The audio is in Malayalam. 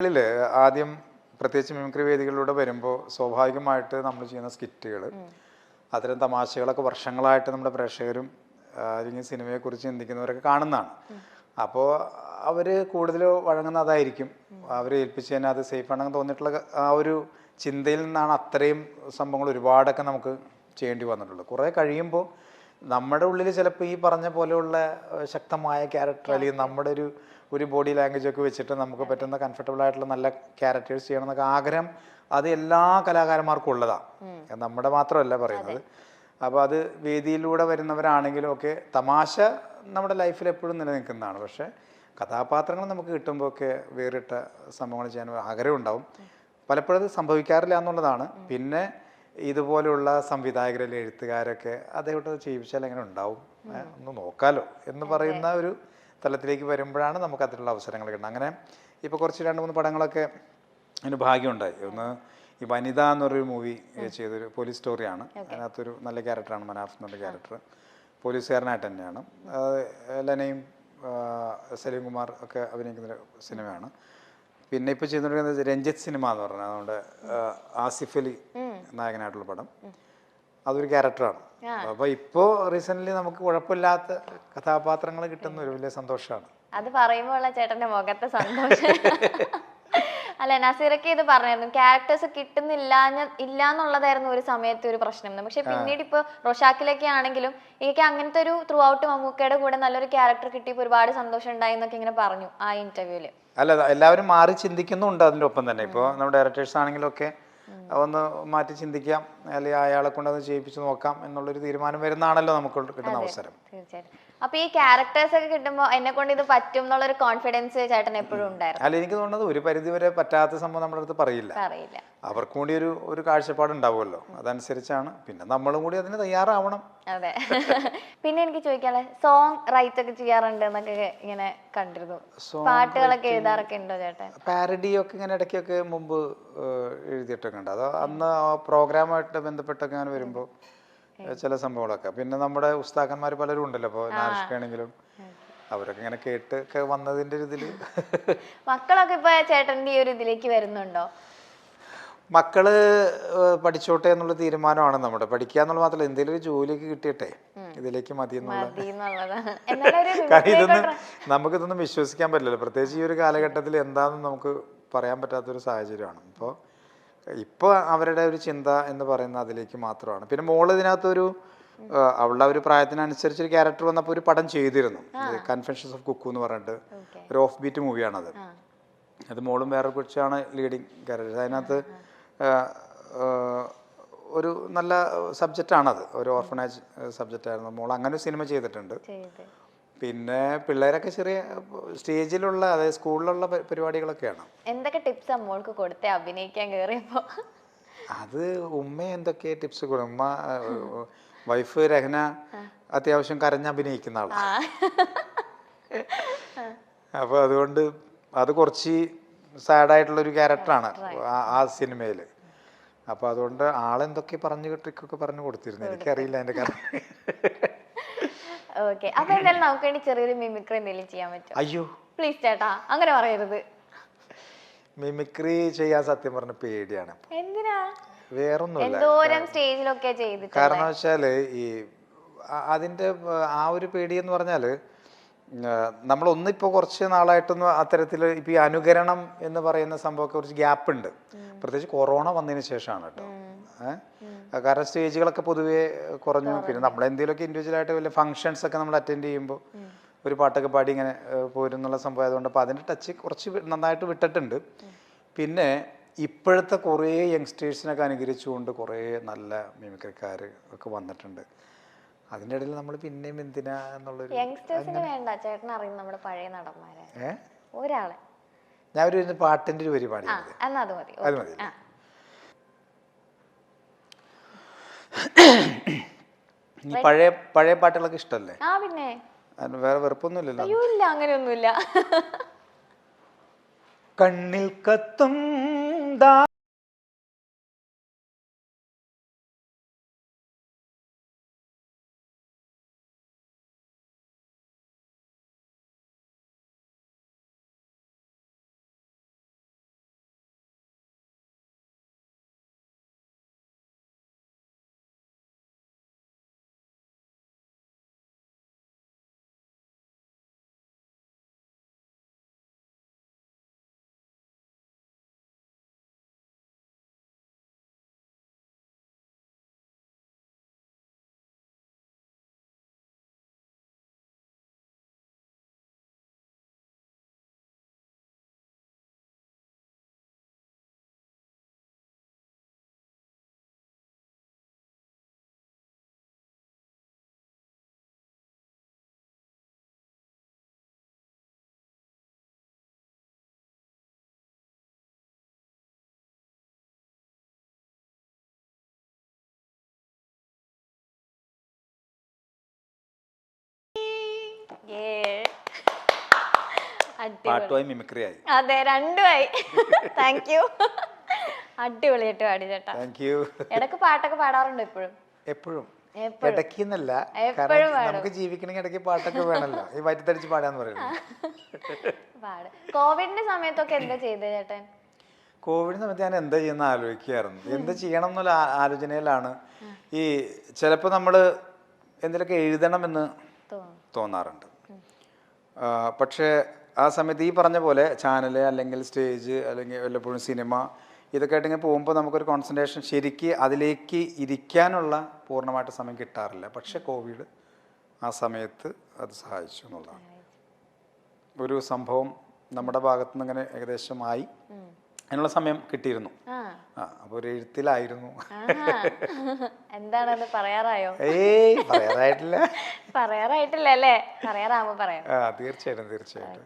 ില് ആദ്യം പ്രത്യേകിച്ച് മിമിക്രി വേദികളിലൂടെ വരുമ്പോൾ സ്വാഭാവികമായിട്ട് നമ്മൾ ചെയ്യുന്ന സ്കിറ്റുകൾ അത്തരം തമാശകളൊക്കെ വർഷങ്ങളായിട്ട് നമ്മുടെ പ്രേക്ഷകരും അല്ലെങ്കിൽ സിനിമയെക്കുറിച്ച് ചിന്തിക്കുന്നവരൊക്കെ കാണുന്നതാണ്. അപ്പോൾ അവർ കൂടുതൽ വഴങ്ങുന്ന അതായിരിക്കും. അവരെ ഏൽപ്പിച്ച് തന്നെ അത് സേഫ് ആണെന്ന് തോന്നിയിട്ടുള്ള ആ ഒരു ചിന്തയിൽ നിന്നാണ് അത്രയും സംഭവങ്ങൾ ഒരുപാടൊക്കെ നമുക്ക് ചെയ്യേണ്ടി വന്നിട്ടുള്ളത്. കുറേ കഴിയുമ്പോൾ നമ്മുടെ ഉള്ളിൽ ചിലപ്പോൾ ഈ പറഞ്ഞ പോലെയുള്ള ശക്തമായ ക്യാരക്ടർ അല്ലെങ്കിൽ നമ്മുടെ ഒരു ബോഡി ലാംഗ്വേജ് ഒക്കെ വെച്ചിട്ട് നമുക്ക് പറ്റുന്ന കംഫർട്ടബിൾ ആയിട്ടുള്ള നല്ല ക്യാരക്ടേഴ്സ് ചെയ്യണം എന്നൊക്കെ ആഗ്രഹം അത് എല്ലാ കലാകാരന്മാർക്കും ഉള്ളതാണ്, നമ്മുടെ മാത്രമല്ല പറയുന്നത്. അപ്പോൾ അത് വേദിയിലൂടെ വരുന്നവരാണെങ്കിലും ഒക്കെ തമാശ നമ്മുടെ ലൈഫിൽ എപ്പോഴും നിലനിൽക്കുന്നതാണ്. പക്ഷേ കഥാപാത്രങ്ങൾ നമുക്ക് കിട്ടുമ്പോൾ ഒക്കെ വേറിട്ട സംഭവങ്ങൾ ചെയ്യാൻ ആഗ്രഹം ഉണ്ടാവും. പലപ്പോഴും അത് സംഭവിക്കാറില്ല എന്നുള്ളതാണ്. പിന്നെ ഇതുപോലെയുള്ള സംവിധായകരിലെ എഴുത്തുകാരൊക്കെ അതേപോലെ ചെയ്യിപ്പിച്ചാൽ എങ്ങനെ ഉണ്ടാവും, ഒന്ന് നോക്കാലോ എന്ന് പറയുന്ന ഒരു തലത്തിലേക്ക് വരുമ്പോഴാണ് നമുക്ക് അതിലുള്ള അവസരങ്ങൾ കിട്ടുന്നത്. അങ്ങനെ ഇപ്പോൾ കുറച്ച് 2-3 പടങ്ങളൊക്കെ അതിന് ഭാഗ്യമുണ്ടായി. ഒന്ന് ഈ വനിത എന്നൊരു മൂവി ചെയ്തൊരു പോലീസ് സ്റ്റോറിയാണ്. അതിനകത്തൊരു നല്ല ക്യാരക്ടറാണ് മനാഫ് എന്നുള്ള ക്യാരക്ടർ, പോലീസുകാരനായിട്ട് തന്നെയാണ്. ലനയും സലീം കുമാർ ഒക്കെ അഭിനയിക്കുന്നൊരു സിനിമയാണ്. പിന്നെ ഇപ്പോൾ ചെയ്തുകൊണ്ടിരിക്കുന്നത് രഞ്ജിത്ത് സിനിമ എന്ന് പറഞ്ഞാൽ നമ്മുടെ ആസിഫ് അലി നായകനായിട്ടുള്ള പടം, അതൊരു ക്യാരക്ടറാണ്. അപ്പോൾ ഇപ്പോൾ റീസെൻ്റ്ലി നമുക്ക് കുഴപ്പമില്ലാത്ത കഥാപാത്രങ്ങൾ കിട്ടുന്ന ഒരു വലിയ സന്തോഷമാണ്. അത് പറയുമ്പോൾ ചേട്ടന്റെ മുഖത്തെ സന്തോഷം. അല്ല, നസീറൊക്കെ ഇത് പറഞ്ഞായിരുന്നു, ക്യാരക്ടേഴ്സ് ഇല്ലാന്നുള്ളതായിരുന്നു ഒരു സമയത്ത് ഒരു പ്രശ്നം. പക്ഷെ പിന്നീട് ഇപ്പൊ റോഷാക്കിലൊക്കെ ആണെങ്കിലും എനിക്ക് അങ്ങനത്തെ ഒരു ത്രൂ ഔട്ട് മമ്മൂക്കയുടെ കൂടെ നല്ലൊരു ക്യാരക്ടർ കിട്ടിയപ്പോൾ ഒരുപാട് സന്തോഷം ഉണ്ടായി എന്നൊക്കെ ഇങ്ങനെ പറഞ്ഞു ആ ഇന്റർവ്യൂല്. അല്ല, എല്ലാവരും മാറി ചിന്തിക്കുന്നുണ്ട് അതിൻ്റെ ഒപ്പം തന്നെ. ഇപ്പോൾ നമ്മുടെ ഡയറക്ടേഴ്സ് ആണെങ്കിലും ഒക്കെ ഒന്ന് മാറ്റി ചിന്തിക്കാം, അല്ലെങ്കിൽ അയാളെ കൊണ്ട് അത് ചെയ്യിപ്പിച്ച് നോക്കാം എന്നുള്ളൊരു തീരുമാനം വരുന്നതാണല്ലോ നമുക്ക് കിട്ടുന്ന അവസരം. തീർച്ചയായിട്ടും. അപ്പൊ ഈ ക്യാരക്ടേഴ്സ് ഒക്കെ കിട്ടുമ്പോൾ എന്നെ കൊണ്ട് ഇത് പറ്റും എന്നുള്ളൊരു കോൺഫിഡൻസ് ചേട്ടൻ എപ്പോഴും ഉണ്ടായിരുന്നു? അല്ല, എനിക്ക് തോന്നുന്നത് ഒരു പരിധി വരെ പറ്റാത്ത സംഭവം നമ്മുടെ അടുത്ത് പറയില്ല. അവർക്കും കൂടി ഒരു കാഴ്ചപ്പാട് ഉണ്ടാവുമല്ലോ, അതനുസരിച്ചാണ്. പിന്നെ നമ്മളും കൂടി അതിന് തയ്യാറാവണം. അതെ. പിന്നെ എനിക്ക് ചോദിക്കാനുള്ള, സോങ് റൈറ്റ് ഒക്കെ ചെയ്യാറുണ്ട് എന്നൊക്കെ ഇങ്ങനെ കണ്ടിരുന്നു. പാട്ടുകളൊക്കെ എഴുതാറൊക്കെ ഉണ്ടോ ചേട്ടൻ? പാരഡി ഒക്കെ ഇങ്ങനെ ഇടയ്ക്കൊക്കെ മുമ്പ് എഴുതിയിട്ടൊക്കെ ഉണ്ട്. അത് അന്ന് ആ പ്രോഗ്രാമായിട്ട് ബന്ധപ്പെട്ടൊക്കെ അങ്ങനെ വരുമ്പോൾ ചില സംഭവങ്ങളൊക്കെ. പിന്നെ നമ്മുടെ ഉസ്താക്കന്മാർ പലരും ഉണ്ടല്ലോ, ഇപ്പോൾ നാഷിക്കാണെങ്കിലും അവരൊക്കെ ഇങ്ങനെ കേട്ട് വന്നതിന്റെ ഒരു ഇതില്. മക്കളൊക്കെ ഇപ്പൊ ചേട്ടന്റെ ഈ ഒരു ഇതിലേക്ക് വരുന്നുണ്ടോ? മക്കള് പഠിച്ചോട്ടെ എന്നുള്ള തീരുമാനമാണ് നമ്മുടെ. പഠിക്കുക എന്നുള്ള മാത്രമല്ല, എന്തെങ്കിലും ഒരു ജോലിക്ക് കിട്ടിയിട്ടെ ഇതിലേക്ക് മതി എന്നുള്ള. കാരണം നമുക്കിതൊന്നും വിശ്വസിക്കാൻ പറ്റില്ലല്ലോ, പ്രത്യേകിച്ച് ഈ ഒരു കാലഘട്ടത്തിൽ എന്താണെന്ന് നമുക്ക് പറയാൻ പറ്റാത്തൊരു സാഹചര്യമാണ്. ഇപ്പോൾ അവരുടെ ഒരു ചിന്ത എന്ന് പറയുന്നത് അതിലേക്ക് മാത്രമാണ്. പിന്നെ മോള് ഇതിനകത്തൊരു അവളുടെ ഒരു പ്രായത്തിനനുസരിച്ചൊരു ക്യാരക്ടർ വന്നപ്പോൾ ഒരു പടം ചെയ്തിരുന്നു, കൺഫെഷൻസ് ഓഫ് കുക്കു എന്ന് പറഞ്ഞിട്ട് ഒരു ഓഫ് ബീറ്റ് മൂവിയാണത്. അത് മോളും വേറെ കുറിച്ചാണ് ലീഡിങ് ക്യാരക്ടർ. അതിനകത്ത് ഒരു നല്ല സബ്ജക്റ്റാണത്, ഒരു ഓർഫനേജ് സബ്ജക്റ്റായിരുന്നു. മോൾ അങ്ങനെ ഒരു സിനിമ ചെയ്തിട്ടുണ്ട്. പിന്നെ പിള്ളേരൊക്കെ ചെറിയ സ്റ്റേജിലുള്ള, അതായത് സ്കൂളിലുള്ള പരിപാടികളൊക്കെയാണ്. എന്തൊക്കെ ടിപ്സാ മോൾക്ക് കൊടുത്തേ അഭിനയിക്കാൻ കയറിയപ്പോ? അത് ഉമ്മ എന്തൊക്കെ ടിപ്സ് കൊടുക്കും. ഉമ്മ വൈഫ് രഹന അത്യാവശ്യം കരഞ്ഞ് അഭിനയിക്കുന്ന ആളാണ്. അപ്പൊ അതുകൊണ്ട് അത് കുറച്ച് സാഡായിട്ടുള്ളൊരു ക്യാരക്ടറാണ് ആ സിനിമയിൽ. അപ്പൊ അതുകൊണ്ട് ആളെന്തൊക്കെ ട്രിക്കൊക്കെ പറഞ്ഞു കൊടുത്തിരുന്നു, എനിക്കറിയില്ല അതിന്റെ കാരണം. ഓക്കെ, അപ്പൊ എന്തായാലും നമുക്ക് വേണ്ടി ചെറിയൊരു മിമിക്രി എന്തെങ്കിലും ചെയ്യാൻ പറ്റും? അയ്യോ പ്ലീസ് ചേട്ടാ, അങ്ങനെ പറയരുത്. മിമിക്രി ചെയ്യാൻ സത്യം പറഞ്ഞ പേടിയാണ്. എന്തിനാ? വേറൊന്നുമില്ല, സ്റ്റേജിലൊക്കെ ചെയ്തിട്ട്. കാരണം വെച്ചാല് ഈ അതിന്റെ ആ ഒരു പേടി എന്ന് പറഞ്ഞാല് നമ്മളൊന്നിപ്പോൾ കുറച്ച് നാളായിട്ടൊന്നും അത്തരത്തിൽ ഇപ്പം ഈ അനുകരണം എന്ന് പറയുന്ന സംഭവമൊക്കെ കുറച്ച് ഗ്യാപ്പ് ഉണ്ട്, പ്രത്യേകിച്ച് കൊറോണ വന്നതിന് ശേഷമാണ് കേട്ടോ. കാരണം സ്റ്റേജുകളൊക്കെ പൊതുവേ കുറഞ്ഞു. പിന്നെ നമ്മളെന്തെങ്കിലുമൊക്കെ ഇൻഡിവിജ്വലായിട്ട് വലിയ ഫങ്ഷൻസ് ഒക്കെ നമ്മൾ അറ്റൻഡ് ചെയ്യുമ്പോൾ ഒരു പാട്ടൊക്കെ പാടി ഇങ്ങനെ പോരുന്നുള്ള സംഭവം ആയതുകൊണ്ട് അപ്പോൾ അതിൻ്റെ ടച്ച് കുറച്ച് നന്നായിട്ട് വിട്ടിട്ടുണ്ട്. പിന്നെ ഇപ്പോഴത്തെ കുറേ യങ്സ്റ്റേഴ്സിനൊക്കെ അനുകരിച്ചുകൊണ്ട് കുറേ നല്ല മിമിക്രിക്കാർ ഒക്കെ വന്നിട്ടുണ്ട്. അതിൻ്റെ ഇടയിൽ നമ്മൾ പിന്നെയും എന്തിനാ എന്നുള്ളൊരു. വേണ്ട, ചേട്ടൻ അറിയുന്ന നമ്മുടെ പഴയ നടന്മാരെ ഒരാളെ ഞാൻ ഒരു പാട്ടിൻ്റെ ഒരു പരിപാടി, അത് മതി. പഴയ പാട്ടുകളൊക്കെ ഇഷ്ടല്ലേ? പിന്നെ വേറെ വെറുപ്പൊന്നുമില്ലല്ലോ? ഇല്ല, അങ്ങനെയൊന്നുമില്ല. കണ്ണിൽ കത്തും പാട്ടുമായി മിമിക്രി ആയി. അതെ, രണ്ടുമായി. Thank you. അടിപൊളിയായിട്ട് പാടി ചേട്ടാ. Thank you. ഇടക്ക് പാട്ടൊക്കെ പാടാറുണ്ടോ ഇപ്പോഴും? എപ്പോഴും. എപ്പോഴും. ഇടയ്ക്കെന്നല്ല, എപ്പോഴും കാരണം പാടും. നമുക്ക് ജീവിക്കണമെങ്കിൽ ഇടയ്ക്ക് പാട്ടൊക്കെ വേണമല്ലോ. ഈ വറ്റിത്തടിച്ച് പാടാന്ന് പറയുന്നത്. പാട്. കോവിഡിന്റെ സമയത്തൊക്കെ എന്താ ചെയ്തത് ചേട്ടൻ? കോവിഡ് സമയത്ത് ഞാൻ എന്താ ചെയ്യുന്ന ആലോചിക്കുകയായിരുന്നു. എന്താ ചെയ്യണം എന്നുള്ള ആലോചനയിലാണ്. ഈ ചിലപ്പോൾ നമ്മൾ എന്തെങ്കിലുമൊക്കെ എഴുതണമെന്ന് തോന്നാറുണ്ട്. പക്ഷേ ആ സമയത്ത് ഈ പറഞ്ഞ പോലെ ചാനല് അല്ലെങ്കിൽ സ്റ്റേജ് അല്ലെങ്കിൽ വല്ലപ്പോഴും സിനിമ ഇതൊക്കെ ആയിട്ട് ഇങ്ങനെ പോകുമ്പോൾ നമുക്കൊരു കോൺസെൻട്രേഷൻ ശരിക്ക് അതിലേക്ക് ഇരിക്കാനുള്ള പൂർണ്ണമായിട്ട് സമയം കിട്ടാറില്ല. പക്ഷെ കോവിഡ് ആ സമയത്ത് അത് സഹായിച്ചു എന്നുള്ളതാണ്. ഒരു സംഭവം നമ്മുടെ ഭാഗത്തു നിന്ന് ഇങ്ങനെ ഏകദേശം ആയി, അതിനുള്ള സമയം കിട്ടിയിരുന്നു. അപ്പൊ ഒരു എഴുത്തിലായിരുന്നു. എന്താണെന്ന് പറയാറായോ? പറയാറായിട്ടില്ല. പറയാറായിട്ടില്ല അല്ലേ? പറയാറാവുമ്പോ പറയാം. തീർച്ചയായിട്ടും.